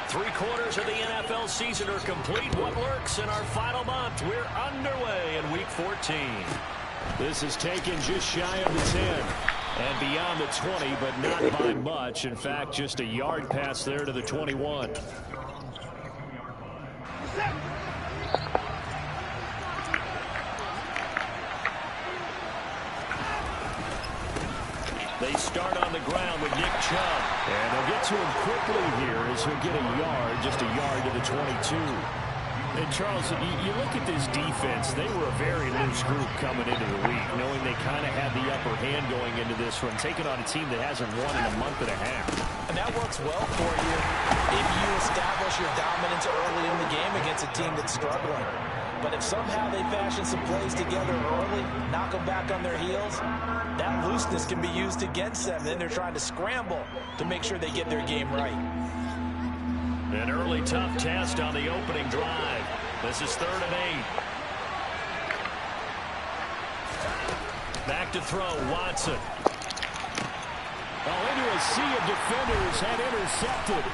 3/4 of the NFL season are complete. What works in our final month? We're underway in Week 14. This is taken just shy of the 10. And beyond the 20, but not by much. In fact, just a yard pass there to the 21. They start on the ground with Nick Chubb. And they'll get to him quickly here as he'll get a yard, just a yard to the 22. And Charles, you look at this defense, they were a very loose group coming into the week, knowing they kind of had the upper hand going into this one, taking on a team that hasn't won in a month and a half. And that works well for you if you establish your dominance early in the game against a team that's struggling. But if somehow they fashion some plays together early, knock them back on their heels, that looseness can be used against them. Then they're trying to scramble to make sure they get their game right. An early tough test on the opening drive. This is 3rd and 8. Back to throw, Watson. Oh, into a sea of defenders, had intercepted.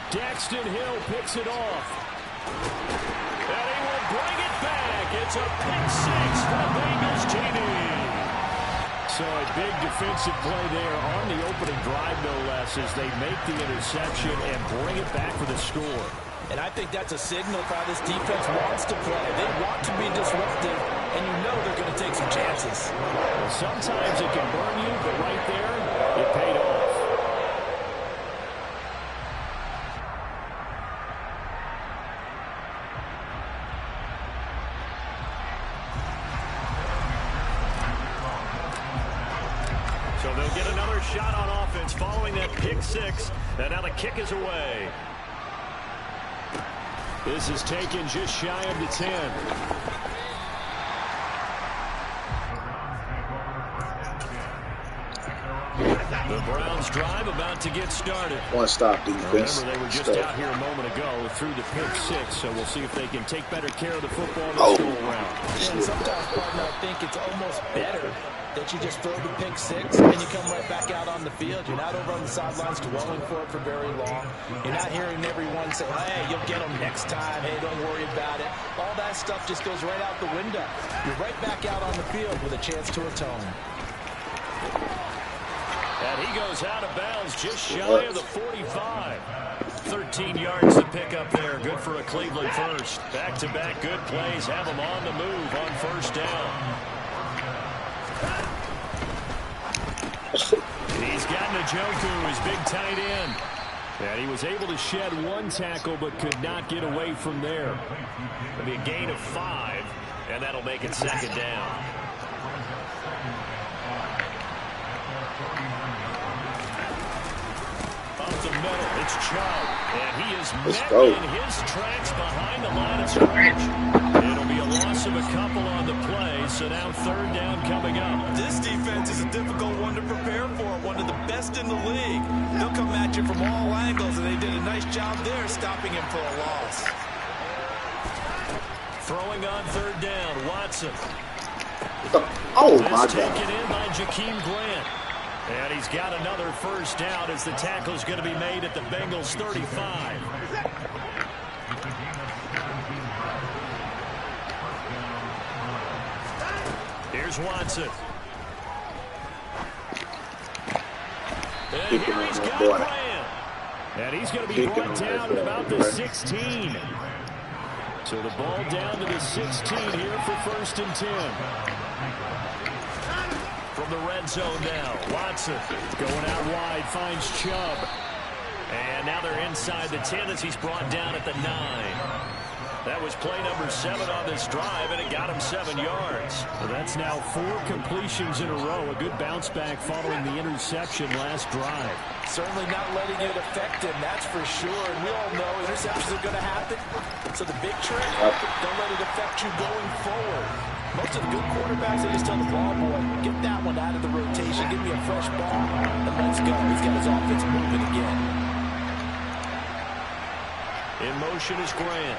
Daxton Hill picks it off. And he will bring it back. It's a pick 6 for the Bengals, JD. So a big defensive play there on the opening drive, no less, as they make the interception and bring it back for the score. And I think that's a signal for how this defense wants to play. They want to be disruptive, and you know they're going to take some chances. Well, sometimes it can burn you, but right there, it paid off. So they'll get another shot on offense following that pick 6. And now the kick is away. This is taken just shy of the 10. The Browns drive about to get started. Want to stop defense. Remember, they were just out here a moment ago through the pick 6, so we'll see if they can take better care of the football this go around. And sometimes, partner, I think it's almost better that you just throw the pick 6 and you come right back out on the field. You're not over on the sidelines dwelling for it for very long. You're not hearing everyone say, hey, you'll get them next time. Hey, don't worry about it. All that stuff just goes right out the window. You're right back out on the field with a chance to atone. And he goes out of bounds just shy of the 45. 13 yards to pick up there. Good for a Cleveland first. Back-to-back good plays. Have them on the move on first down. He's got Njoku, his big tight end. And he was able to shed one tackle but could not get away from there. It'll be a gain of 5, and that'll make it 2nd down. Off the middle, it's Chubb. And he is met in his tracks behind the line of scrimmage. It'll be a loss of a couple on the play, so now 3rd down coming up. This defense is a difficult one to prepare for, one of the best in the league. They'll come at you from all angles, and they did a nice job there stopping him for a loss. Throwing on 3rd down, Watson. Oh, my God. Taken in by Jakeem Grant. And he's got another first down as the tackle is going to be made at the Bengals 35. Here's Watson. And here he's got Grant. And he's going to be brought down at about the 16. So the ball down to the 16 here for 1st and 10. From the red zone now, Watson going out wide, finds Chubb. And now they're inside the 10 as he's brought down at the 9. That was play number 7 on this drive, and it got him 7 yards. So that's now 4 completions in a row. A good bounce back following the interception last drive. Certainly not letting it affect him, that's for sure. And we all know interceptions are going to happen. So the big trick, don't let it affect you going forward. Most of the good quarterbacks, they just tell the ball boy, get that one out of the rotation, give me a fresh ball, and let's go. He's got his offense moving again. In motion is Grant.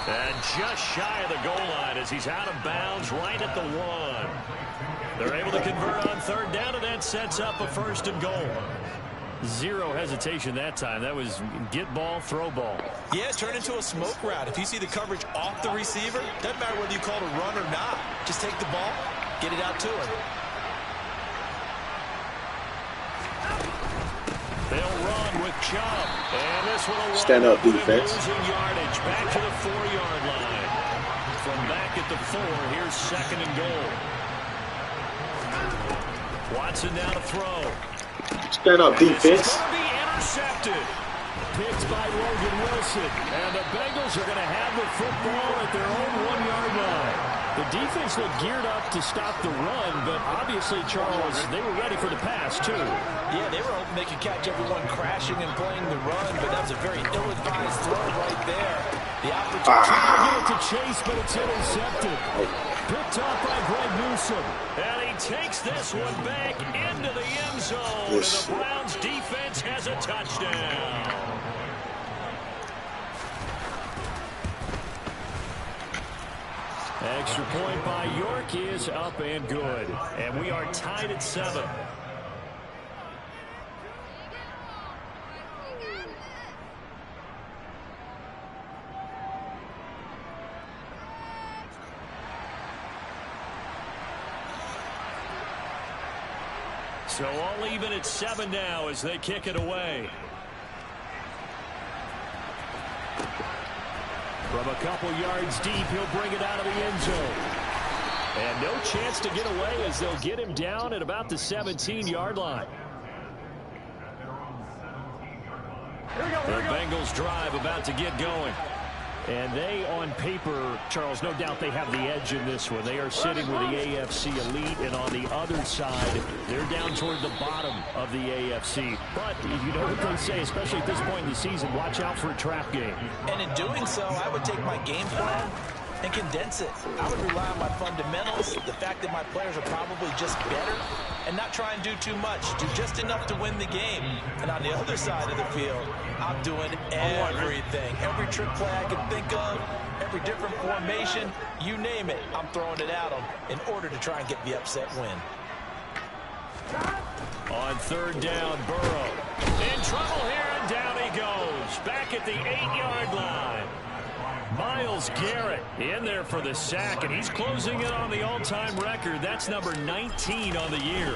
And just shy of the goal line as he's out of bounds right at the 1. They're able to convert on third down, and that sets up a 1st and goal. Zero hesitation that time. That was get ball, throw ball. Yeah, turn into a smoke route. If you see the coverage off the receiver, doesn't matter whether you call it a run or not. Just take the ball, get it out to him. They'll run with Chubb. And this one will stand up defense. Losing yardage back to the 4-yard line. From back at the 4, here's 2nd and goal. Watson now to throw. Stand up defense. This is going to be intercepted. Picked by Logan Wilson. And the Bengals are going to have the football at their own 1-yard line. The defense looked geared up to stop the run, but obviously, Charles, they were ready for the pass, too. Yeah, they were hoping they could catch everyone crashing and playing the run, but that was a very ill-advised throw right there. The opportunity to get it to Chase, but it's intercepted. Picked off by Greg Newsome. And he takes this one back into the end zone. Yes. And the Browns defense has a touchdown. Extra point by York is up and good. And we are tied at 7. So all even at 7 now as they kick it away. From a couple yards deep, he'll bring it out of the end zone. And no chance to get away as they'll get him down at about the 17-yard line. The Bengals drive about to get going. And they, on paper, Charles, no doubt they have the edge in this one. They are sitting with the AFC elite, and on the other side, they're down toward the bottom of the AFC. But you know what they say, especially at this point in the season, watch out for a trap game. And in doing so, I would take my game plan and condense it. I would rely on my fundamentals, the fact that my players are probably just better, and not try and do too much. Do just enough to win the game. And on the other side of the field, I'm doing everything. Every trick play I can think of, every different formation, you name it, I'm throwing it at them in order to try and get the upset win. On third down, Burrow. In trouble here, and down he goes. Back at the 8-yard line. Myles Garrett in there for the sack, and he's closing in on the all-time record. That's number 19 on the year.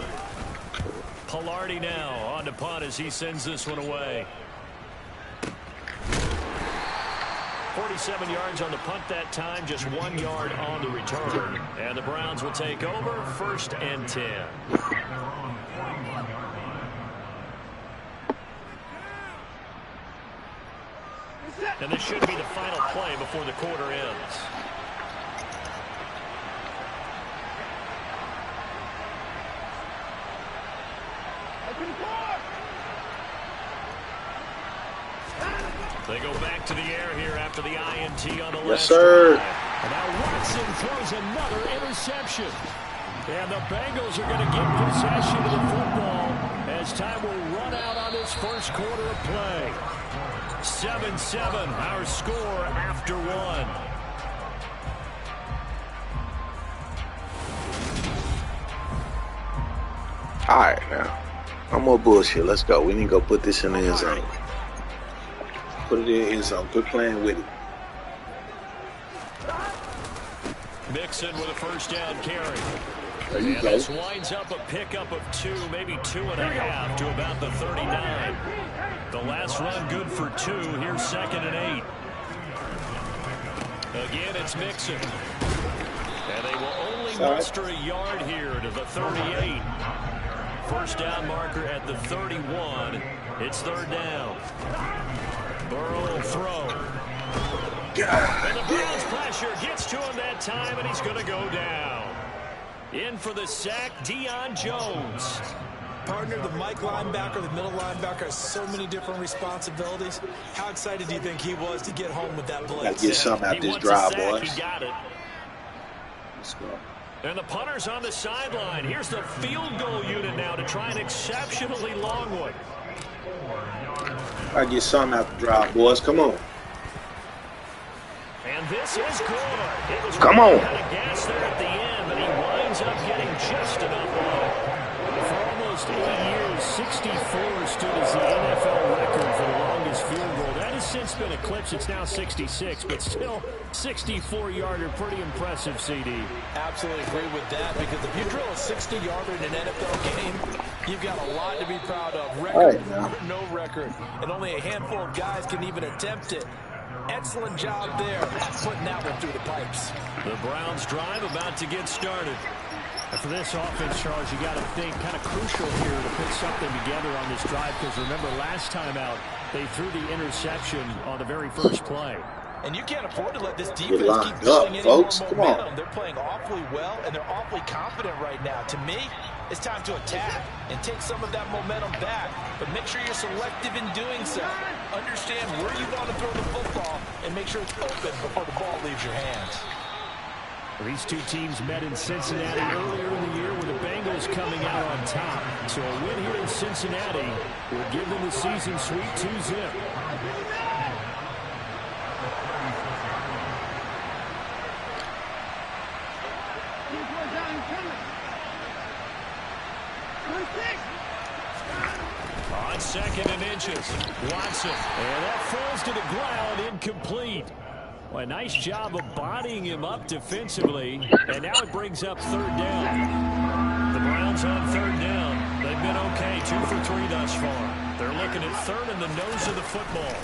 Palardy now on to punt as he sends this one away. 47 yards on the punt that time, just 1 yard on the return. And the Browns will take over, 1st and 10. And this should be the final play before the quarter ends. They go back to the air here after the INT on the last Yes, sir. drive. And now Watson throws another interception. And the Bengals are going to get possession of the football as time will run out on this first quarter of play. 7-7, our score after 1. All right, now. No more bullshit. Let's go. We need to go put this in the end zone. Put it in the end zone. Quit playing with it. Mixon with a first down carry. There you And go. this winds up a pickup of 2, maybe 2.5 to about the 39. The last run good for 2. Here's 2nd and 8. Again, it's Mixon. And they will only muster a yard here to the 38. First down marker at the 31. It's 3rd down. Burrow will throw. And the Browns pressure gets to him that time, and he's going to go down. In for the sack, Deion Jones. Partner, the Mike linebacker, the middle linebacker has so many different responsibilities. How excited do you think he was to get home with that blitz? Gotta get something out He this wants drive, a sack. boys. He got it. Let's go. And the punter's on the sideline. Here's the field goal unit now to try an exceptionally long one. Gotta get something out the drive, boys. Come on. And this is good. It was Come on. out of gas there at the end, but he winds up getting just enough on it. For almost 8 years, 64 stood as the NFL record for the longest field goal. That has since been eclipsed. It's now 66, but still 64-yarder. Pretty impressive, CD. Absolutely agree with that, because if you drill a 60-yarder in an NFL game, you've got a lot to be proud of. Record or no record. And only a handful of guys can even attempt it. Excellent job there, putting that one through the pipes. The Browns drive about to get started. And for this offense, Charles, you got to think kind of crucial here to put something together on this drive, because remember last time out, they threw the interception on the very first play. And you can't afford to let this defense keep building any more momentum. They're playing awfully well, and they're awfully confident right now. To me, it's time to attack and take some of that momentum back. But make sure you're selective in doing so. Understand where you want to throw the football and make sure it's open before the ball leaves your hands. These two teams met in Cincinnati earlier in the year with the Bengals coming out on top. So a win here in Cincinnati will give them the season sweep 2-zip. On 2nd and inches, Watson. And that falls to the ground, incomplete. Well, a nice job of bodying him up defensively. And now it brings up 3rd down. The Browns on 3rd down. They've been okay, 2 for 3 thus far. They're looking at 3rd in the nose of the football.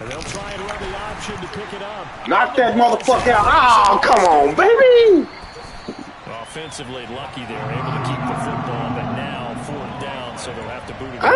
And they'll try and run the option to pick it up. Knock that motherfucker out. Oh, come on, baby. Offensively lucky they were able to keep the football, but now 4th down, so they'll have to boot it. I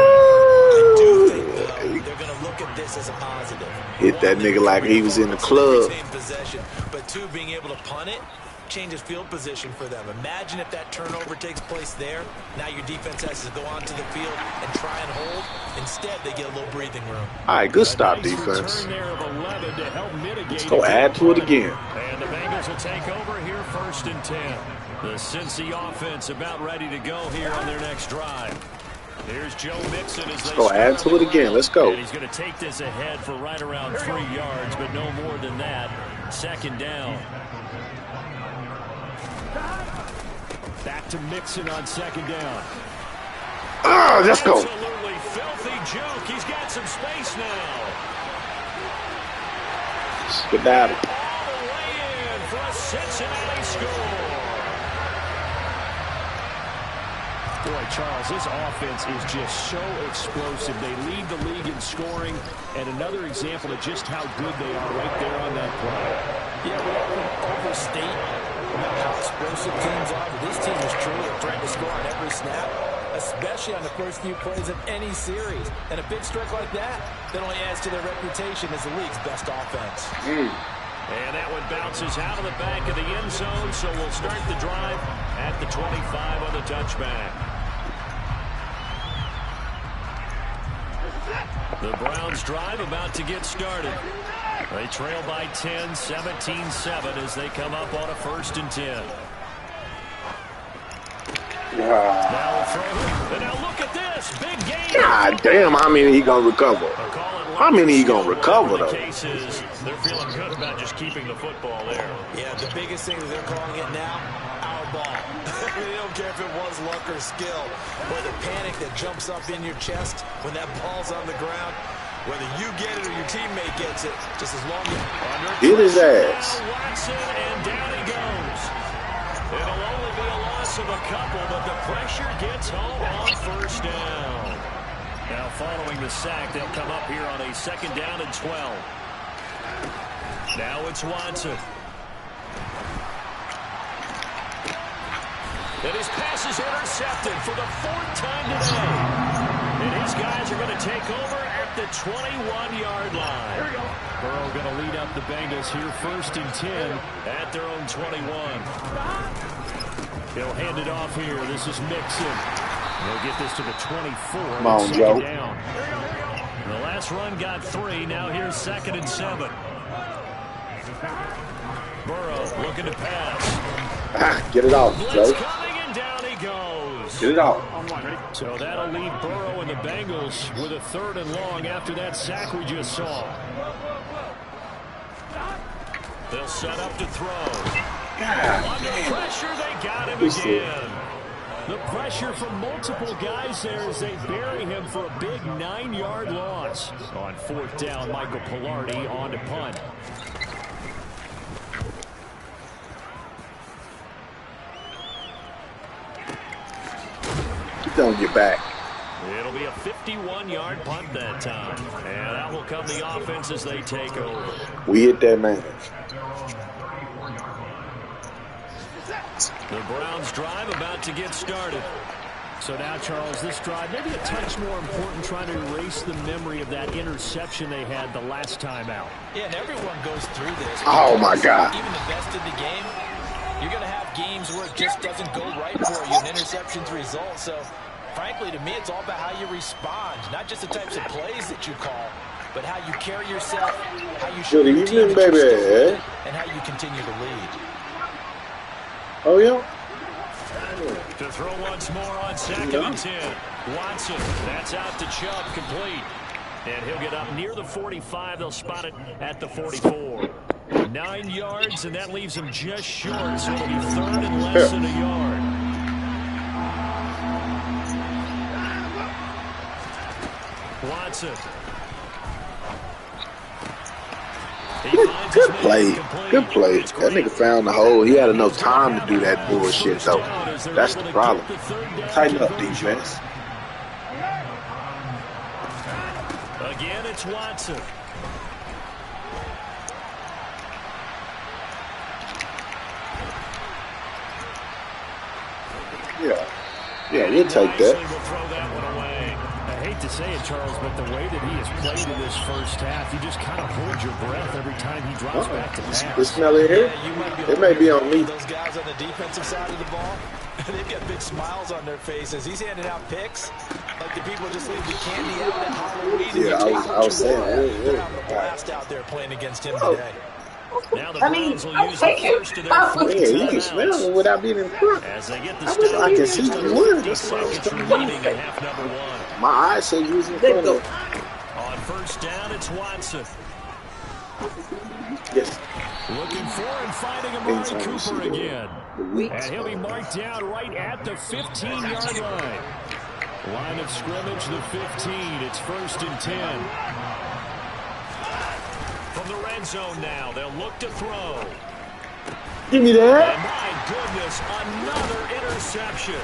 do think, though, they're going to look at this as a positive. Hit that nigga like he was in the club. Possession, but 2, being able to punt it changes field position for them. Imagine if that turnover takes place there. Now your defense has to go onto the field and try and hold. Instead, they get a little breathing room. All right, good stop, defense. Let's go add to it again. And the Bengals will take over here 1st and 10. The Cincy offense about ready to go here on their next drive. Here's Joe Mixon as they go add to it again. Let's go. And he's going to take this ahead for right around 3 yards, but no more than that. 2nd down. Back to Mixon on 2nd down. Let's go. Absolutely filthy juke. He's got some space now. Skedaddle. All the way in for a Cincinnati score. Boy, Charles, this offense is just so explosive. They lead the league in scoring, and another example of just how good they are right there on that play. Yeah, we don't overstate how explosive teams are, but this team is truly a threat to score on every snap, especially on the first few plays of any series. And a big strike like that only adds to their reputation as the league's best offense. And that one bounces out of the back of the end zone, so we'll start the drive at the 25 on the touchback. The Browns drive about to get started. They trail by 10, 17-7 as they come up on a 1st and 10. Now throw. And now look at this. Big game. God damn, how many he going to recover? How many he going to recover, though? Cases, they're feeling good about just keeping the football there. Yeah, the biggest thing that they're calling it now, our ball. They don't care if it was luck or skill. Or the panic that jumps up in your chest when that ball's on the ground. Whether you get it or your teammate gets it, just as long as... Hit his ass. Watson, and down he goes. It'll only be a loss of a couple, but the pressure gets home on 1st down. Now following the sack, they'll come up here on a 2nd down and 12. Now it's Watson. And his pass is intercepted for the 4th time today. And his guys are going to take over at the 21-yard line. Here we go. Burrow going to lead up the Bengals here 1st and 10 at their own 21. He'll hand it off here. This is Mixon. They'll get this to the 24. Come on, Joe. Down. The last run got 3. Now here's 2nd and 7. Burrow looking to pass. Get it off, Joe. Coming and down he goes. Get it off. So that'll leave Burrow and the Bengals with a 3rd and long after that sack we just saw. They'll set up to throw. God, Under pressure, they got him again. The pressure from multiple guys there as they bury him for a big 9-yard loss. On 4th down, Michael Pilardi on to punt. don't get back. It'll be a 51-yard punt that time. And that will come the offense as they take over. We hit that man. The Browns drive about to get started. So now, Charles, this drive maybe a touch more important, trying to erase the memory of that interception they had the last time out. Yeah, and everyone goes through this. Oh, my God. Even the best in the game, you're going to have games where it just doesn't go right for you, and interceptions result. So, frankly, to me, it's all about how you respond, not just the types of plays that you call, but how you carry yourself, how you show your team that you're still with it, and how you continue to lead. Oh, yeah? To throw once more on 2nd and 10. Watson, that's out to Chubb, complete. And he'll get up near the 45. They'll spot it at the 44. 9 yards, and that leaves him just short, so it'll be 3rd and less than a yard. Watson. Good play. Good play. That nigga found the hole. He had enough time to do that bullshit, though. That's the problem. Tighten up, defense. Again, it's Watson. Yeah. Yeah, we'll take that. We'll throw that one away. I hate to say it, Charles, but the way that he has played in this first half, you just kind of hold your breath every time he drops back to pass. The smell in here? It may be on me. Those guys on the defensive side of the ball, they've got big smiles on their faces. He's handing out picks like the people just leave the candy out at Halloween. Yeah, I was saying that. They're having a blast out there playing against him today. Now the Browns will use the first of their Yeah, you can smell it without being in front. as they get the I wish I could see one. 50 seconds remaining in half number 1. My eyes say you was in front of. On 1st down, it's Watson. Yes. Looking for and finding Amari Cooper again. And he'll be marked down right at the 15-yard line. Line of scrimmage, the 15. It's 1st and 10. From the red zone now, they'll look to throw. Give me that. And my goodness, another interception.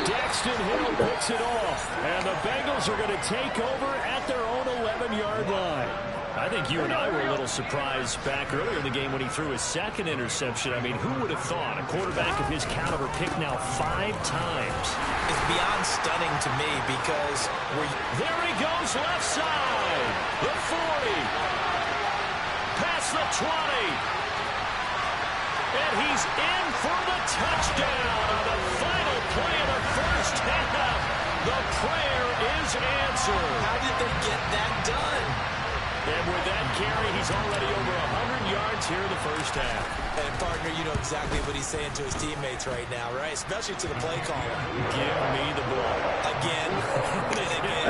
Daxton Hill picks it off, and the Bengals are going to take over at their own 11-yard line. I think you and I were a little surprised back earlier in the game when he threw his 2nd interception. I mean, who would have thought a quarterback of his caliber picked now 5 times? It's beyond stunning to me because there he goes left side. The 40. Past the 20. And he's in for the touchdown on the final play of the first half. The prayer is answered. how did they get that done? And with that carry, he's already over 100 yards here in the first half. And partner, you know exactly what he's saying to his teammates right now, right? Especially to the play caller. Give me the ball. Again.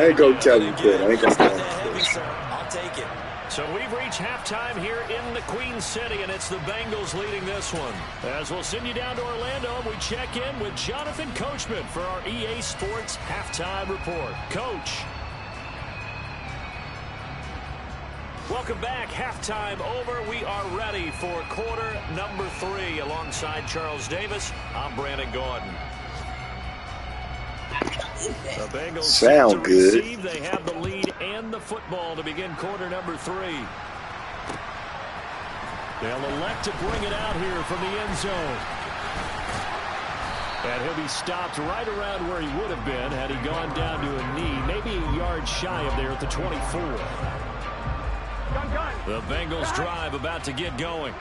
I ain't gonna tell you that. I ain't gonna tell you heavy, sir. I'll take it. So we've reached halftime here in the Queen City, and it's the Bengals leading this one. As we'll send you down to Orlando, we check in with Jonathan Coachman for our EA Sports Halftime Report. Coach. Welcome back. Halftime over. We are ready for quarter number 3. Alongside Charles Davis, I'm Brandon Gordon. The Bengals sound good. Receive. They have the lead and the football to begin quarter number 3. They'll elect to bring it out here from the end zone. And he'll be stopped right around where he would have been had he gone down to a knee, maybe a yard shy of there at the 24. The Bengals drive about to get going.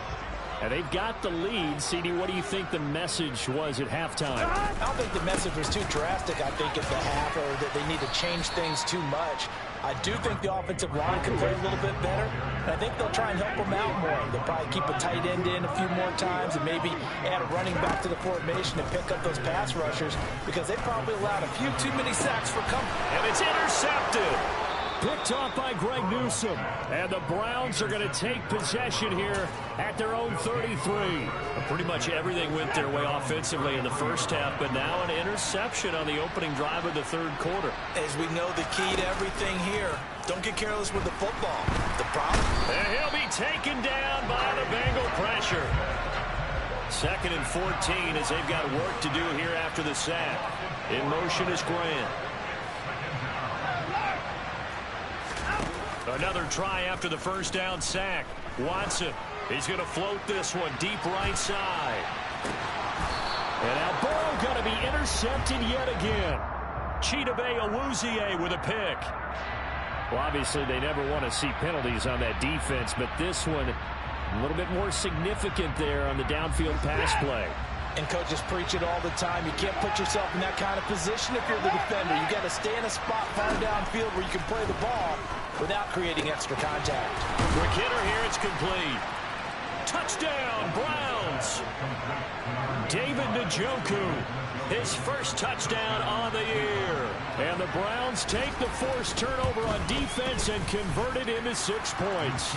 And they've got the lead. CD, what do you think the message was at halftime? I don't think the message was too drastic, I think, at the half, or that they need to change things too much. I do think the offensive line can play a little bit better. And I think they'll try and help them out more. They'll probably keep a tight end in a few more times and maybe add a running back to the formation and pick up those pass rushers because they probably allowed a few too many sacks for comfort. And it's intercepted. Picked off by Greg Newsome. And the Browns are going to take possession here at their own 33. Pretty much everything went their way offensively in the first half, but now an interception on the opening drive of the third quarter. As we know, the key to everything here, don't get careless with the football. The problem? And he'll be taken down by the Bengal pressure. 2nd and 14 as they've got work to do here after the sack. In motion is Grant. Another try after the first down sack. Watson, he's going to float this one deep right side. And now Burrow going to be intercepted yet again. Chidobe Awuzie with a pick. Well, obviously they never want to see penalties on that defense, but this one a little bit more significant there on the downfield pass play. And coaches preach it all the time. You can't put yourself in that kind of position if you're the defender. You got to stay in a spot far downfield where you can play the ball without creating extra contact. Quick hitter here, it's complete. Touchdown, Browns. David Njoku, his first touchdown on the year. And the Browns take the forced turnover on defense and convert it into 6 points.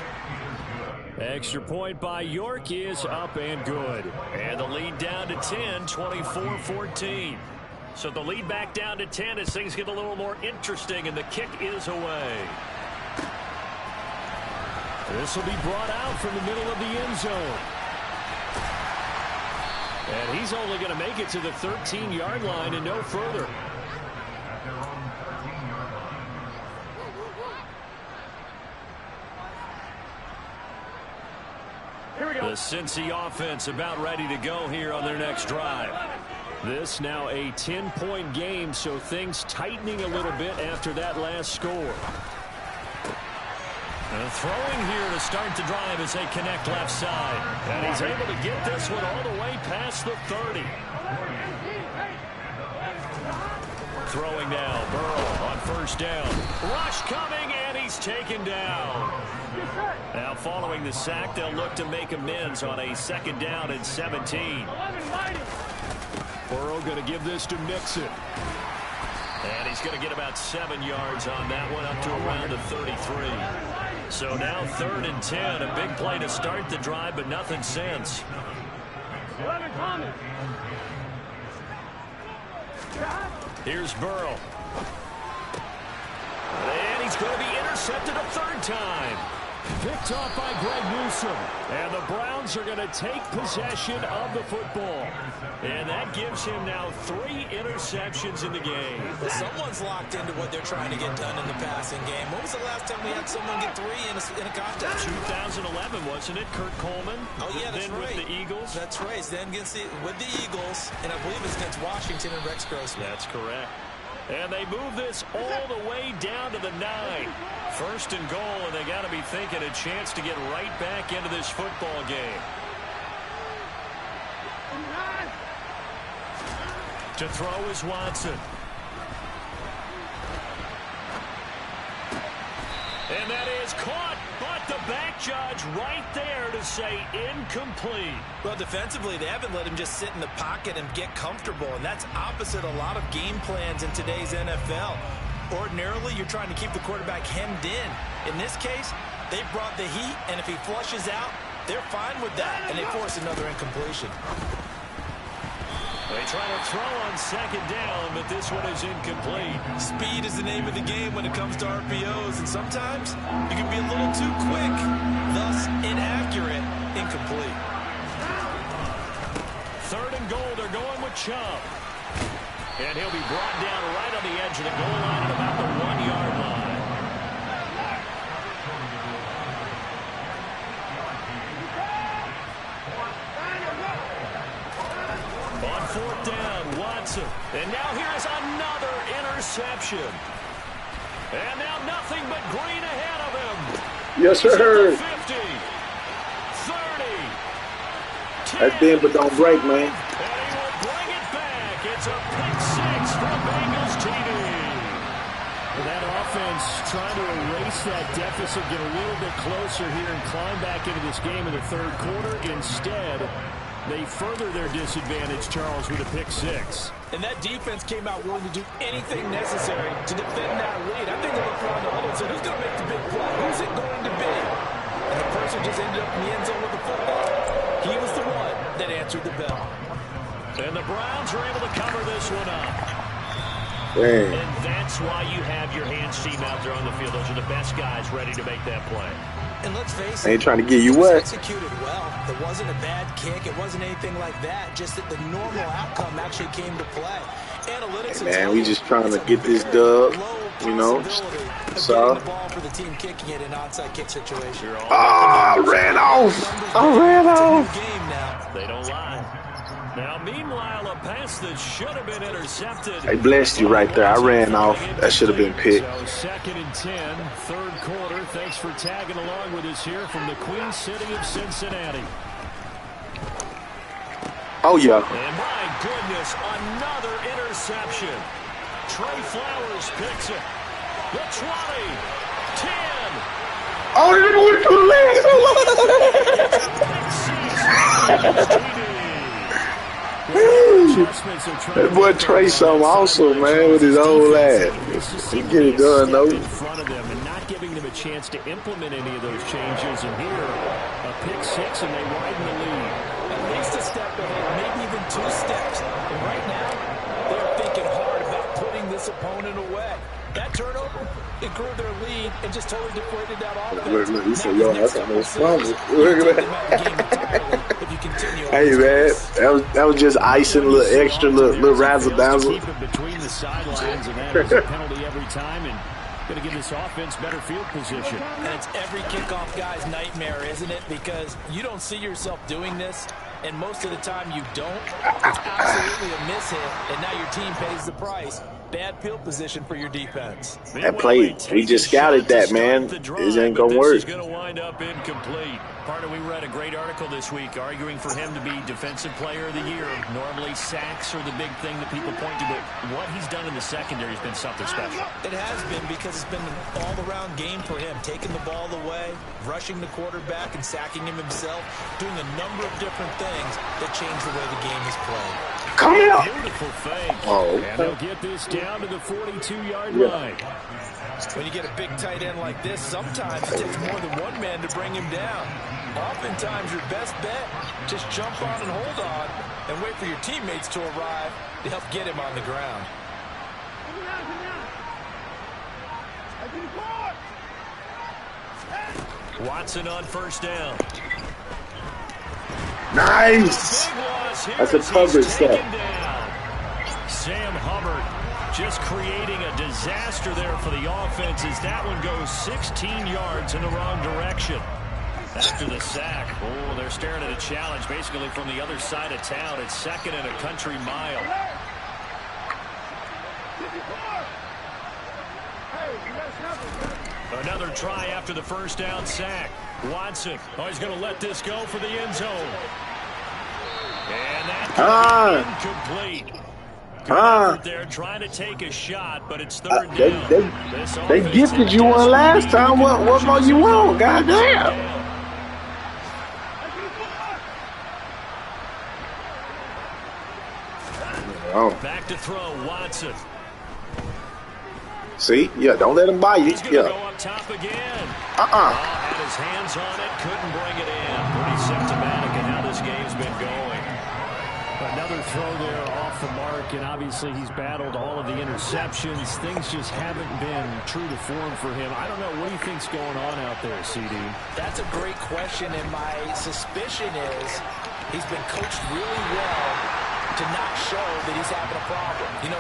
Extra point by York is up and good. And the lead down to 10, 24-14. So the lead back down to 10 as things get a little more interesting, and the kick is away. This will be brought out from the middle of the end zone. And he's only going to make it to the 13-yard line and no further. The Cincy offense about ready to go here on their next drive. This now a 10-point game, so things tightening a little bit after that last score. And throwing here to start the drive as they connect left side. And he's able to get this one all the way past the 30. Throwing now, Burrow on first down. Rush coming, and he's taken down. Now following the sack, they'll look to make amends on a 2nd down and 17. Burrow going to give this to Mixon. And he's going to get about 7 yards on that one, up to around the 33. So now 3rd and 10, a big play to start the drive, but nothing since. Here's Burrow. And he's going to be intercepted a 3rd time. Picked off by Greg Newsome. And the Browns are going to take possession of the football. And that gives him now 3 interceptions in the game. Well, someone's locked into what they're trying to get done in the passing game. When was the last time we had someone get 3 in a contest? 2011, wasn't it? Kurt Coleman. Oh, yeah, that's then right. With the Eagles. That's right. Then with the Eagles, and I believe it's against Washington and Rex Grossman. That's correct. And they move this all the way down to the 9. 1st and goal, and they got to be thinking a chance to get right back into this football game. To throw is Watson. And that is caught, but the back judge right there to say incomplete. Well, defensively, they haven't let him just sit in the pocket and get comfortable, and that's opposite a lot of game plans in today's NFL. Ordinarily, you're trying to keep the quarterback hemmed in. In this case, they brought the heat, and if he flushes out, they're fine with that, and they force another incompletion. They try to throw on 2nd down, but this one is incomplete. Speed is the name of the game when it comes to RPOs, and sometimes you can be a little too quick, thus inaccurate, incomplete. 3rd and goal, they're going with Chubb. And he'll be brought down right on the edge of the goal line at about the 1-yard line. On 4th down, Watson. And now here is another interception. And now nothing but green ahead of him. Yes, sir. 50, 30, 10. That's bend but don't break, man. And he will bring it back. It's a pick 6 for Bengals TD. That offense trying to erase that deficit, get a little bit closer here and climb back into this game in the 3rd quarter. Instead, They further their disadvantage, Charles, with a pick six. And that defense came out willing to do anything necessary to defend that lead. I think they looked around the huddle and said, who's going to make the big play? Who's it going to be? And the person just ended up in the end zone with the football. He was the one that answered the bell. And the Browns are able to cover this one up. Dang. And that's why you have your hands team out there on the field. Those are the best guys ready to make that play. And let's face They it, ain't trying to get you it was wet. executed well. It wasn't a bad kick. It wasn't anything like that. Just that the normal outcome actually came to play. Analytics. Hey, man, we just trying to get this dub, you know. So. The ball for the team kicking it in an onside kick situation. I ran off. I ran off. Game now. They don't lie. Now, meanwhile, a pass that should have been intercepted. I blessed you right there. I ran off. That should have been picked. So 2nd and 10, third quarter. Thanks for tagging along with us here from the Queen City of Cincinnati. Oh, yeah. And my goodness, another interception. Trey Flowers picks it. The 20, 10. Oh, they went to the leg. That boy Trey something awesome, man, with his old lad. He get it done, though. In front of them and not giving them a chance to implement any of those changes. And here, a pick six, and they widen the lead. At least a step ahead, maybe even 2 steps. And right now, they're thinking hard about putting this opponent away. That turnover, it grew their lead and just totally deflated that offense. Look, he said, yo, that's almost fumble. Look at that. Hey, man, that was just icing, a little extra, little razzle-dazzle. Keep it between the sidelines, and that is a penalty every time, and going to give this offense better field position. And it's every kickoff guy's nightmare, isn't it? Because you don't see yourself doing this, and most of the time you don't. It's absolutely a mishit, and now your team pays the price. Bad field position for your defense. That play, we just scouted that, man. It ain't going to work. This is going to wind up incomplete. Partner, we read a great article this week arguing for him to be Defensive Player of the Year. Normally, sacks are the big thing that people point to, but what he's done in the secondary has been something special. It has been, because it's been an all-around game for him, taking the ball away, rushing the quarterback and sacking him himself, doing a number of different things that change the way the game is played. Come here. Beautiful fake. Oh, and they'll get this down to the 42-yard line. When you get a big tight end like this, sometimes it takes more than one man to bring him down. Oftentimes, your best bet, just jump on and hold on and wait for your teammates to arrive to help get him on the ground. Watson on first down. Nice. That's a coverage set. Sam Hubbard just creating a disaster there for the offense as that one goes 16 yards in the wrong direction. After the sack, oh, they're staring at a challenge basically from the other side of town. It's 2nd and a country mile. Another try after the first down sack. Watson, oh, he's going to let this go for the end zone. And that incomplete. They're trying to take a shot, but it's third down. They gifted you one last time. What more you want? Goddamn. Oh. Back to throw, Watson. See? Yeah, don't let him buy you. He's going to go up top again. Had his hands on it, couldn't bring it in. Pretty symptomatic of how this game's been going. Another throw there off the mark, and obviously he's battled all of the interceptions. Things just haven't been true to form for him. I don't know. What do you think's going on out there, CD? That's a great question, and my suspicion is he's been coached really well to not show that he's having a problem. You know,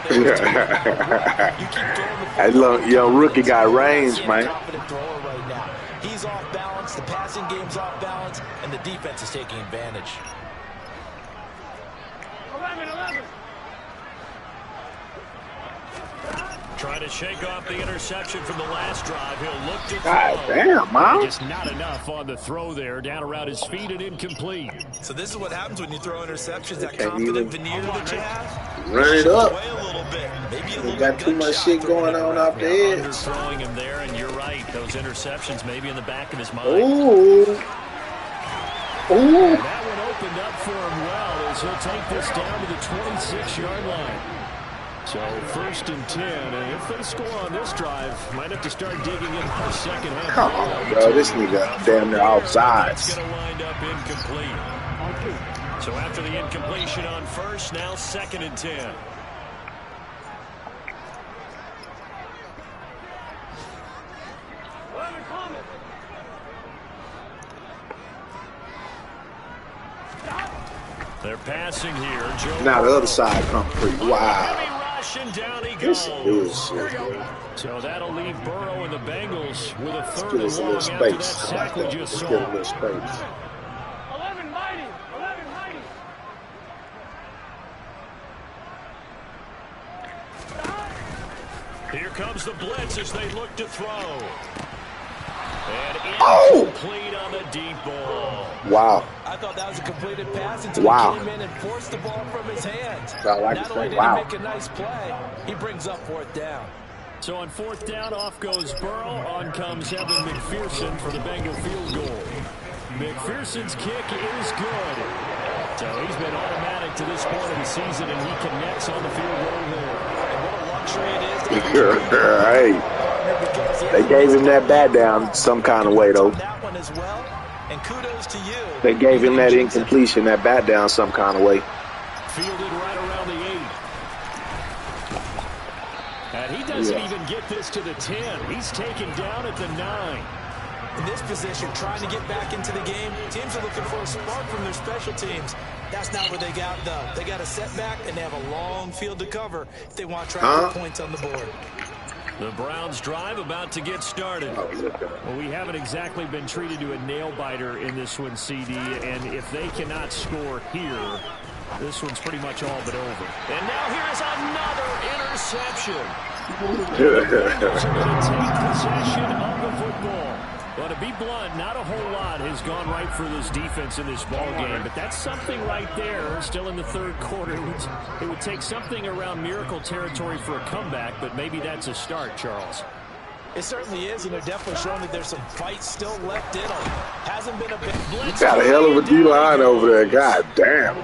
you keep throwing the football. That young rookie got range, man. Confident thrower right now. He's off balance. The passing game's off balance, and the defense is taking advantage. 11. Trying to shake off the interception from the last drive. He'll look to throw. God damn, man. Just not enough on the throw there. Down around his feet and incomplete. So this is what happens when you throw interceptions. That confident veneer that you have. Run it up. Away a little bit. Maybe a little got too much shit going on off the edge. Underthrowing him there, and you're right. Those interceptions maybe in the back of his mind. Ooh. That one opened up for him well as he'll take this down to the 26-yard line. So 1st and 10, and if they score on this drive, might have to start digging in the second half. Come on, bro. This nigga damn near offsides. It's going to wind up incomplete. So after the incompletion on 1st, now 2nd and 10. They're passing here. Now the other side come free. Wow. And down he This goes. is shit, bro. So that'll leave Burrow and the Bengals with a Let's 3rd give and us a long little after that space. How sack about we that? just Let's saw. give a little space. 11 mighty. 11 mighty. Here comes the blitz as they look to throw. And incomplete on the deep ball. Wow. I thought that was a completed pass until Wow. he came in and forced the ball from his hands. I like Not to only say did wow. he make a nice play, he brings up 4th down. So on 4th down, off goes Burrow. On comes Evan McPherson for the Bengal field goal. McPherson's kick is good. So he's been automatic to this point of the season, and he connects on the field goal there. And what a luxury it is. Hey, they gave him that bat down some kind of way, though. That one as well. And kudos to you. They gave him that incompletion, that bat down some kind of way. Fielded right around the 8. And he doesn't even get this to the 10. He's taken down at the 9. In this position, trying to get back into the game, teams are looking for a spark from their special teams. That's not what they got, though. They got a setback, and they have a long field to cover if they want to try to put points on the board. The Browns drive about to get started. Well, we haven't exactly been treated to a nail-biter in this one, CD, and if they cannot score here, this one's pretty much all but over. And now here's another interception. They're going to take possession of the football. Well, to be blunt, not a whole lot has gone right for this defense in this ball game, but that's something right there. Still in the 3rd quarter, it would take something around miracle territory for a comeback, but maybe that's a start, Charles. It certainly is, and they're definitely showing that there's some fight still left in them. Hasn't been a big blitz. Got a hell of a D-line over there. God damn.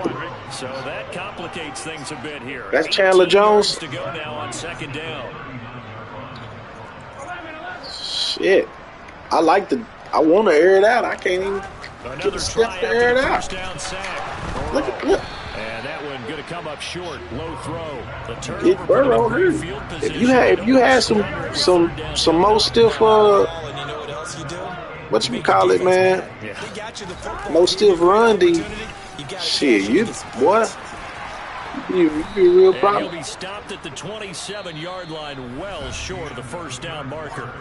So that complicates things a bit here. That's Chandler Jones? To go now on 2nd down. Shit. I want to air it out. I can't even get a step to air it out. Look at that. And that one going to come up short. Low throw. The Get Burrow here. If you had some more stiff what you call it, man? More stiff run D. Shit, you boy. You be a real problem. He'll be stopped at the 27-yard line, well short of the 1st down marker.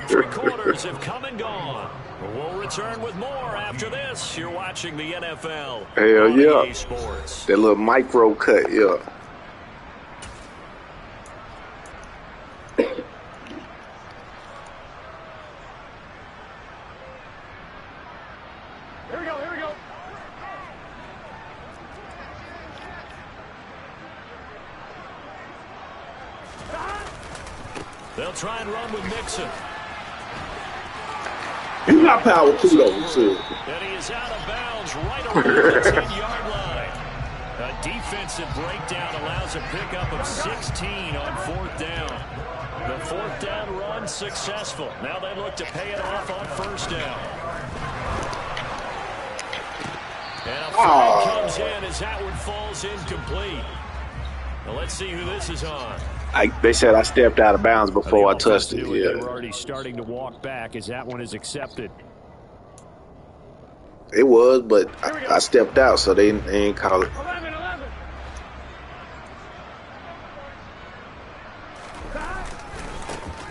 3 quarters have come and gone. We'll return with more after this. You're watching the NFL. Hell yeah. EA Sports. That little micro cut, yeah. Here we go. Here we go. They'll try and run with Mixon. You got power too, though, too. And he is out of bounds right around the 10-yard line. A defensive breakdown allows a pickup of 16 on 4th down. The 4th down run successful. Now they look to pay it off on 1st down. And a flag comes in as Atwood falls incomplete. Now let's see who this is on. They said I stepped out of bounds before I touched it. They Yeah. were already starting to walk back as that one is accepted. It was, but I stepped out, so they ain't call it. 11.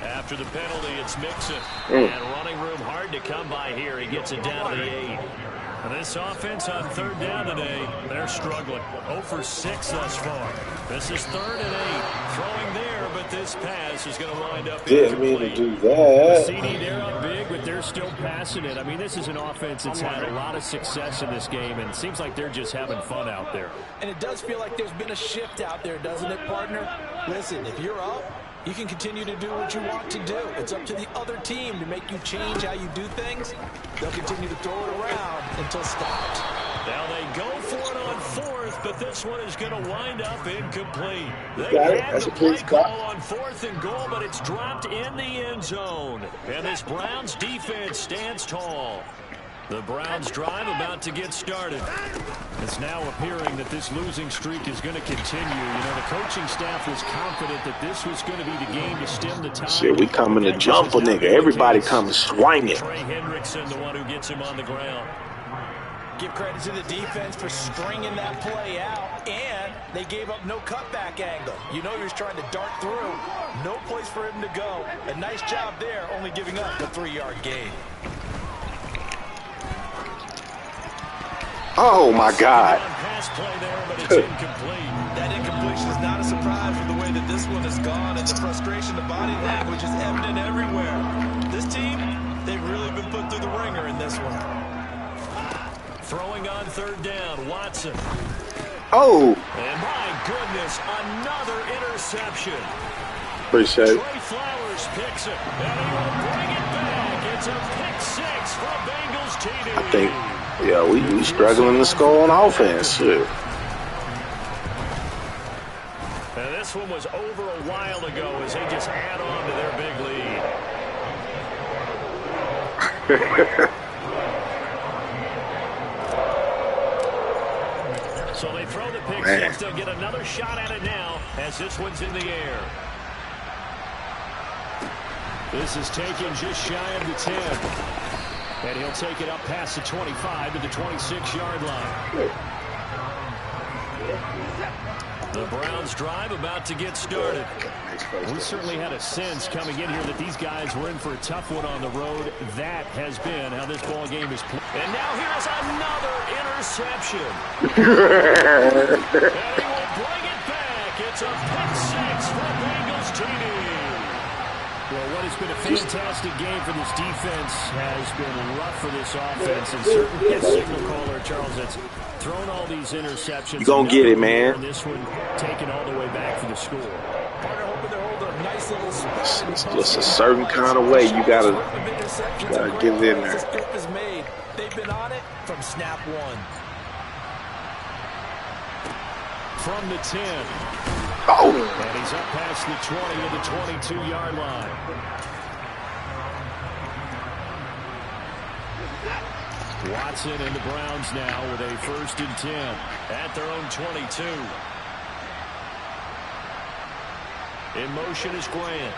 After the penalty, it's Mixon. And running room hard to come by here. He gets it down to the 8. And this offense on 3rd down today, they're struggling. 0 for 6 thus far. This is 3rd and 8. Throwing there, but this pass is going to wind up Didn't mean to do The that. CD, they're up big, but they're still passing it. I mean, this is an offense that's had a lot of success in this game, and it seems like they're just having fun out there. And it does feel like there's been a shift out there, doesn't it, partner? Listen, if you're up, you can continue to do what you want to do. It's up to the other team to make you change how you do things. They'll continue to throw it around until stopped. Now they go for it on fourth, but this one is going to wind up incomplete. They got it. had That's the a play clean spot. call on 4th and goal, but it's dropped in the end zone. And this Browns defense stands tall. The Browns drive about to get started. It's now appearing that this losing streak is going to continue. You know, the coaching staff was confident that this was going to be the game to stem the tide. Shit, we coming to jump a nigga. Everybody coming swinging. Trey Hendrickson, the one who gets him on the ground. Give credit to the defense for stringing that play out, and they gave up no cutback angle. You know he was trying to dart through. No place for him to go. A nice job there, only giving up a 3-yard gain. Oh, my God. Pass play there, but it's incomplete. That incompletion is not a surprise with the way that this one has gone, and the frustration, the body language is evident everywhere. This team, they've really been put through the ringer in this one. Throwing on 3rd down, Watson. Oh. And my goodness, another interception. Appreciate it. Trey Flowers picks it, and he will bring it back. It's a pick 6 for Bengals TD. I think, yeah, we struggling to score on offense. Shit. And this one was over a while ago as they just add on to their big lead. So they throw the pick 6. They'll get another shot at it now as this one's in the air. This is taken just shy of the 10. And he'll take it up past the 25 to the 26-yard line. The Browns drive about to get started. We certainly had a sense coming in here that these guys were in for a tough one on the road. That has been how this ball game is played. And now here's another interception. And he will bring it back. It's a pick 6 for Bengals TD. Well, what has been a fantastic game for this defense has been rough for this offense. And certainly a signal caller, Charles, that's thrown all these interceptions. You gonna get it, man. And this one taken all the way back for the score. Partner hoping to hold a nice little spot. It's just a certain kind of way you gotta get it in there. This grip is made. They've been on it from snap 1. From the 10. Oh. And he's up past the 20 to the 22-yard line. Watson and the Browns now with a 1st and 10 at their own 22. In motion is Grant.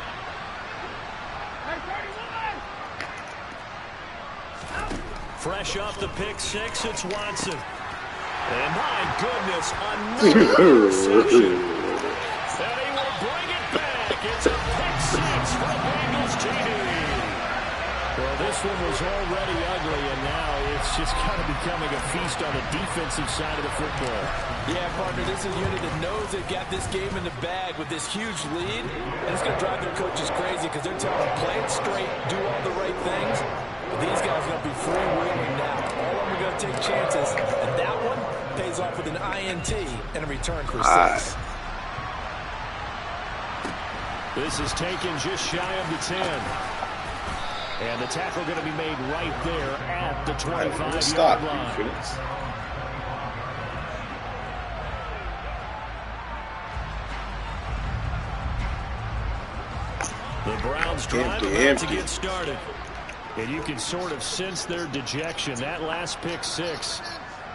Fresh off the pick 6, it's Watson. And my goodness, another interception. And he will bring it back. It's a pick 6 for Bengals TD. Well, this one was already ugly, and now it's just kind of becoming a feast on the defensive side of the football. Yeah, partner, this is a unit that knows they've got this game in the bag with this huge lead, and it's going to drive their coaches crazy because they're telling them, play it straight, do all the right things. But these guys are going to be freewheeling now. All of them are going to take chances, and that one pays off with an INT and a return for 6. This is taken just shy of the 10. And the tackle going to be made right there at the 25-yard line. The Browns drive about to get started. And you can sort of sense their dejection. That last pick 6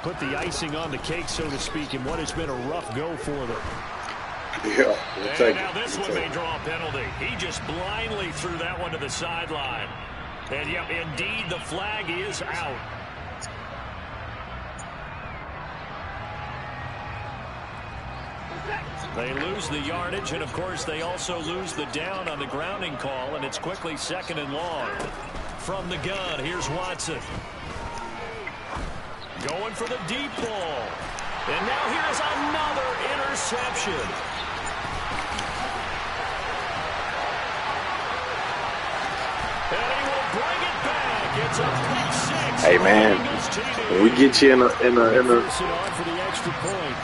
put the icing on the cake, so to speak, in what has been a rough go for them. Yeah, and now this one may draw a penalty. He just blindly threw that one to the sideline. And, yep, indeed, the flag is out. They lose the yardage, and, of course, they also lose the down on the grounding call, and it's quickly 2nd and long. From the gun, here's Watson. Going for the deep ball. And now here's another interception. And he will bring it back. It's a pick 6. Hey, man, when we get you in a for the extra point.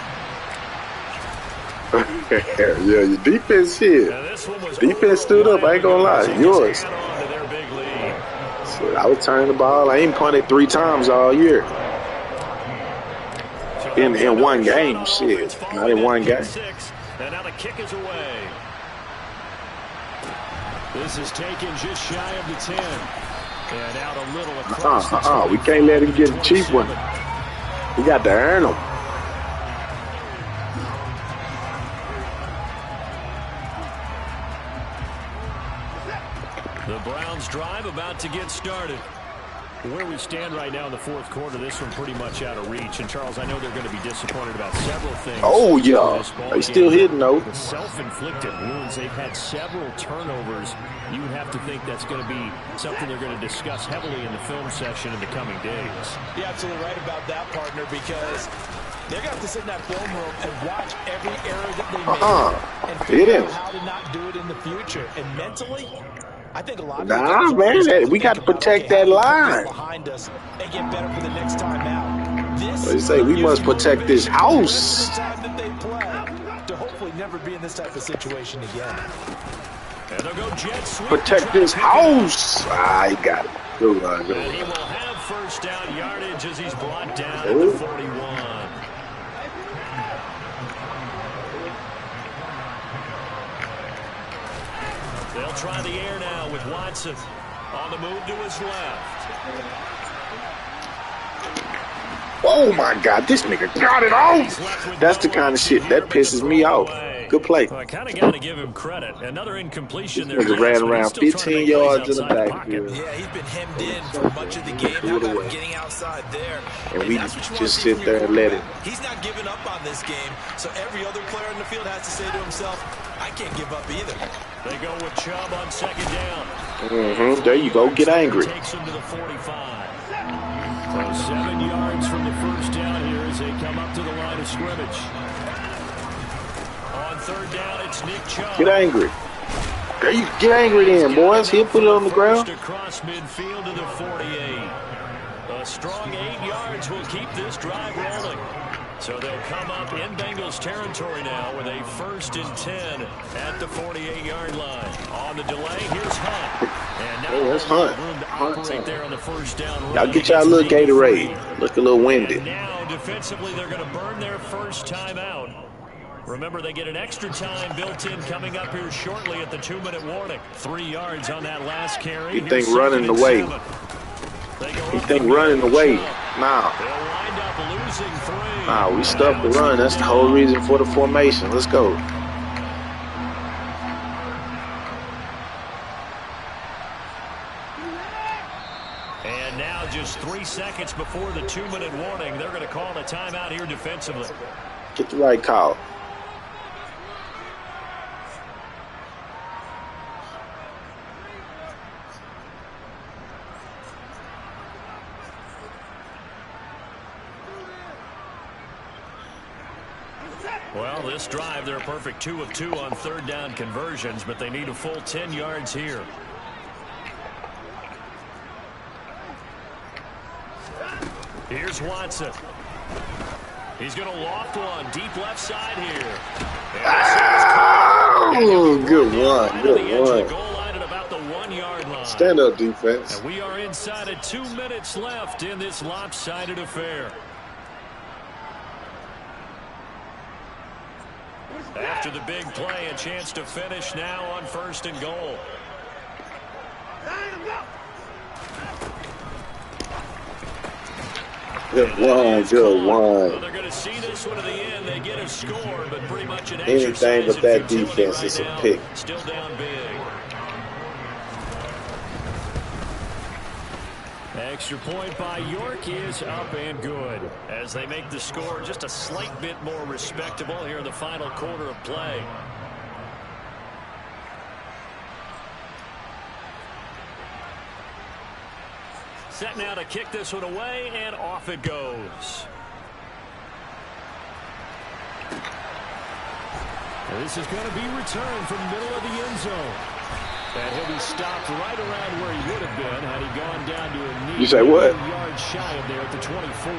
yeah, your defense here. Defense stood up. I ain't gonna lie, yours. Shit, I was turning the ball. I ain't punted 3 times all year. In one game, shit. Not in one game. And now the kick is away. This is taken just shy of the 10. And out a little across We can't let him get a cheap one. We got to earn them. The Browns drive about to get started. Where we stand right now in the fourth quarter, this one pretty much out of reach. And, Charles, I know they're going to be disappointed about several things. Oh, yeah. They still hitting, though. The self-inflicted wounds. They've had several turnovers. You would have to think that's going to be something they're going to discuss heavily in the film session in the coming days. You're absolutely right about that, partner, because they're going to have to sit in that film room and watch every error that they make and figure out how to not do it in the future. And mentally, I think a lot of man, we got to protect that line. Behind us and get better for the next time out. They say we must protect this house. Time that they play to hopefully never be in this type of situation again. And they'll go jet sweep. Protect this house. He got it. Good one. And he will have first down yardage as he's brought down at the 41. They'll try the air now with Watson on the move to his left. Oh, my God. This nigga got it off. That's the kind of shit that pisses me off. Good play. Well, I kind of got to give him credit. Another incompletion there. Nigga ran around 15 yards in the backfield. Yeah, he's been hemmed in for much of the game. How about getting outside there? And we just sit there and let it. He's not giving up on this game, so every other player in the field has to say to himself, I can't give up either. They go with Chubb on second down. There you go. Get angry. Takes him to the 45. So 7 yards from the first down here as they come up to the line of scrimmage. On third down, it's Nick Chubb. Get angry. There you get angry then, boys. He'll put it on the ground. Across midfield to the 48. A strong 8 yards will keep this drive rolling. So they'll come up in Bengals territory now with a 1st and 10 at the 48-yard line. On the delay, here's Hunt. And now that's Hunt. Room to operate there on the first down. Y'all get y'all a little Gatorade. Look a little winded. And now defensively, they're going to burn their first time out. Remember, they get an extra time built in coming up here shortly at the 2-minute warning. 3 yards on that last carry. You think running away? You think running away? Nah. They'll wind up losing 3. Nah, we stuck the run. That's the whole reason for the formation. Let's go. And now just 3 seconds before the 2-minute warning, they're going to call a timeout here defensively. Get the right call. Well, this drive, they're a perfect 2 of 2 on third down conversions, but they need a full 10 yards here. Here's Watson. He's going to loft one deep left side here. Oh, good one. Good one. Goal line at about the 1-yard line. Stand up, defense. And we are inside of 2 minutes left in this lopsided affair. After the big play, a chance to finish now on 1st and goal. Good one, good one. Well, they're going to see this one to the end. They get a score, but pretty much an anything but that defense is a pick. Still down big. Extra point by York is up and good as they make the score just a slight bit more respectable here in the final quarter of play. Set now to kick this one away, and off it goes. This is going to be returned from the middle of the end zone. And he'll be stopped right around where he would have been had he gone down to a knee. You say what? 1 yard shy of there at the 24.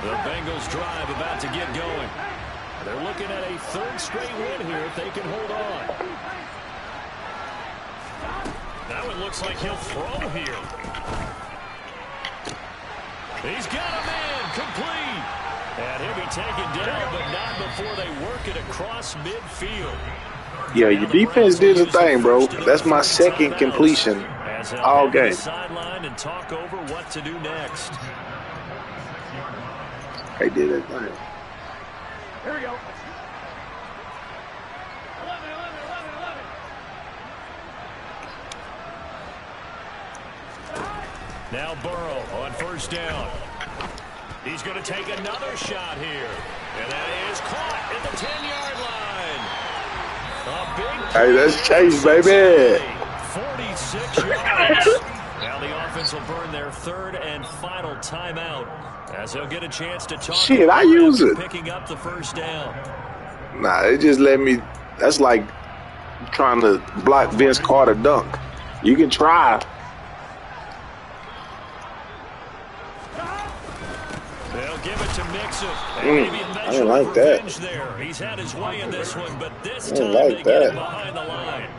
The Bengals drive about to get going. They're looking at a 3rd straight win here if they can hold on. looks like he'll throw here. He's got a man complete. And he'll be taken down, but not before they work it across midfield. Yeah, your defense did the thing, bro. That's my second completion all game. Sideline and talk over what to do next. They did it. Thing. Here we go. 11. Now Burrow on first down. He's going to take another shot here. And that is caught at the 10-yard line. A big hey, that's Chase, baby. 46 yards. Now the offense will burn their third and final timeout as they'll get a chance to talk. Shit, I use it. Picking up the first down. Nah, it just let me. That's like trying to block Vince Carter dunk. You can try. They'll give it to Mixon. I didn't like that. There. He's had his way in this one, but this I time like they get that. it behind the line.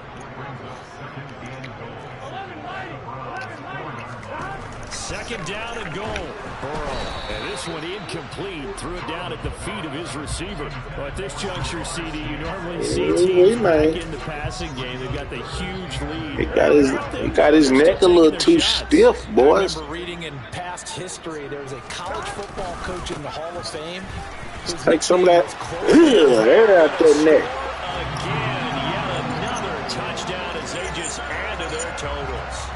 Second down and goal. Burrow. And this one incomplete. Threw it down at the feet of his receiver. Well, at this juncture, CD, you normally see teams back in the passing game. They've got the huge lead. He got his neck a little too stiff, boys. I remember reading in past history, there was a college football coach in the Hall of Fame. Take some of that air out that neck. Again, yet another touchdown as they just add to their totals.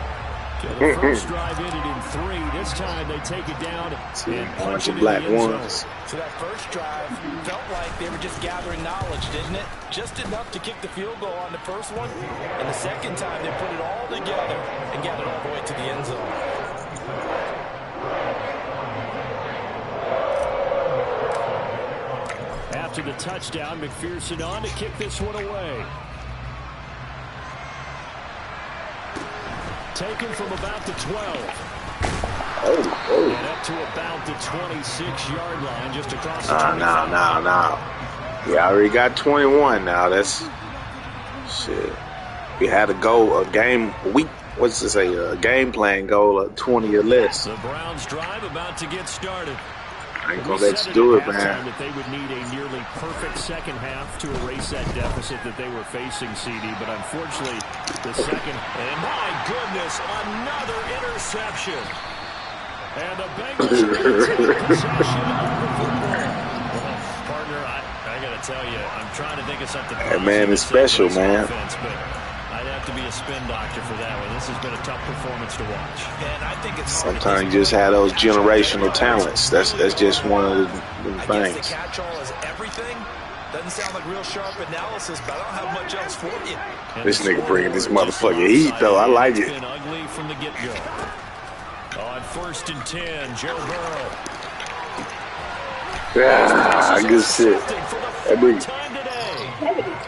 So the first drive ended in 3. This time they take it down and punch it in the end zone. So that first drive felt like they were just gathering knowledge, didn't it? Just enough to kick the field goal on the first one. And the second time they put it all together and got it all the way to the end zone. After the touchdown, McPherson on to kick this one away. Taken from about the 12. And up to about the 26-yard line, just across the 25. No. Yeah, I already got 21 now. That's shit. We had a game game plan goal of 20 or less. The Browns drive about to get started. I ain't gonna let you do it, man. That they would need a nearly perfect second half to erase that deficit that they were facing, CD. But unfortunately, the second. And my goodness, another interception. And the Bengals take possession of the football. Well, partner, I got to tell you, I'm trying to think of something. That man is special, man. Offense, but I'd have to be a spin doctor for that one. This has been a tough performance to watch. And I think it's sometimes you just have those generational talents. That's just one of the things. The catch-all is everything. Doesn't sound like real sharp analysis, but I don't have much else for you. This nigga bringing this motherfucking heat, though. I like it. Been ugly from the get-go. On 1st and 10, Joe Burrow. Ah, good shit. That nigga.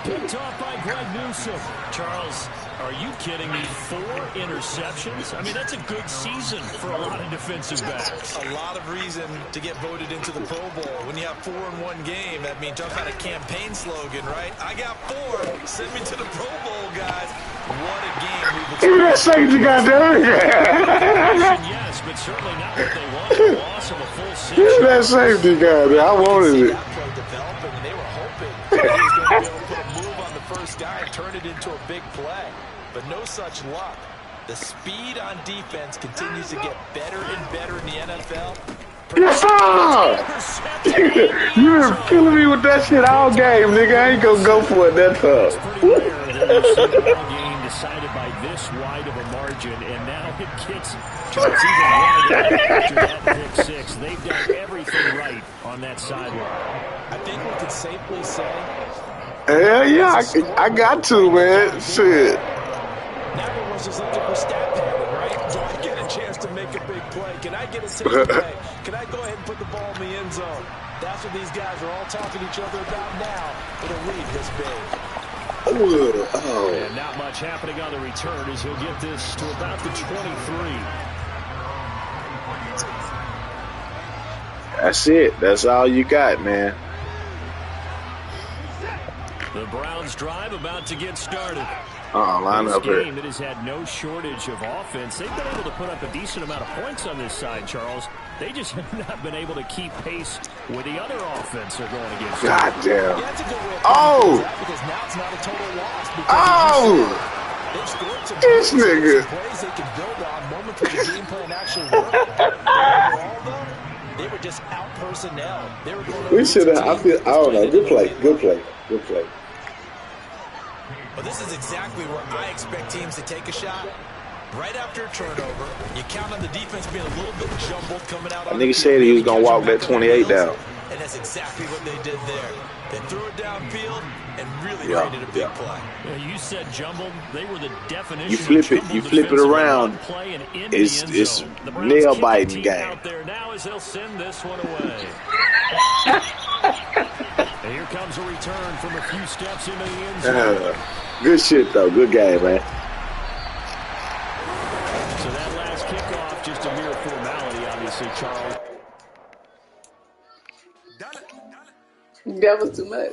Picked off by Greg Newsome. Charles, are you kidding me? 4 interceptions? I mean, that's a good season for a lot of defensive backs. A lot of reason to get voted into the Pro Bowl. When you have 4 in one game, that means talk about a campaign slogan, right? I got 4. Send me to the Pro Bowl, guys. What a game we've Give me that safety, goddamn. Yes, but certainly not what they want. The loss of a full 6. Give me that safety, goddamn. I wanted it. That play developing, and they were hoping he was going to be able to put a move on the first guy and turn it into a big play. But no such luck. The speed on defense continues to get better and better in the NFL. Yes, sir! You been killing me with that shit all game, nigga. I ain't gonna go for it that time. Game decided by this wide of a margin, and now it gets even wider after that pick 6. They've done everything right on that sideline. I think we could safely say. Hell yeah, I got to, man. Shit. Now everyone's just looking for stat padding, right? Do I get a chance to make a big play? Can I get a takeaway? Can I go ahead and put the ball in the end zone? That's what these guys are all talking to each other about now with a lead this big. And not much happening on the return as he'll get this to about the 23. That's it. That's all you got, man. The Browns drive about to get started. Line This up here. game, it has had no shortage of offense. They've been able to put up a decent amount of points on this side, Charles. They just have not been able to keep pace with the other offense they're going against. God damn. Yeah, that's a good way of Oh! that because now it's not a total loss. They've scored some This nigga. plays they can build on moments where the game plan actually worked. Overall, though, they were just out personnel. They were going We should have. I don't know. Good play. Good play. Good play. But this is exactly where I expect teams to take a shot. Right after a turnover, you count on the defense being a little bit jumbled coming out. I nigga said he was gonna walk that 28 down. And that's exactly what they did there. They threw it downfield and really created a big play. Yeah, you said jumbled. They were the definition. You flip of it. jumbled You flip it around. play and in the It's end zone. The Browns nail kick biting the team game. out there now as they'll send this one away. And here comes a return from a few steps into the end zone. Good shit though. Good game, man. So that last kickoff, just a mere formality, obviously, Charles. That was too much.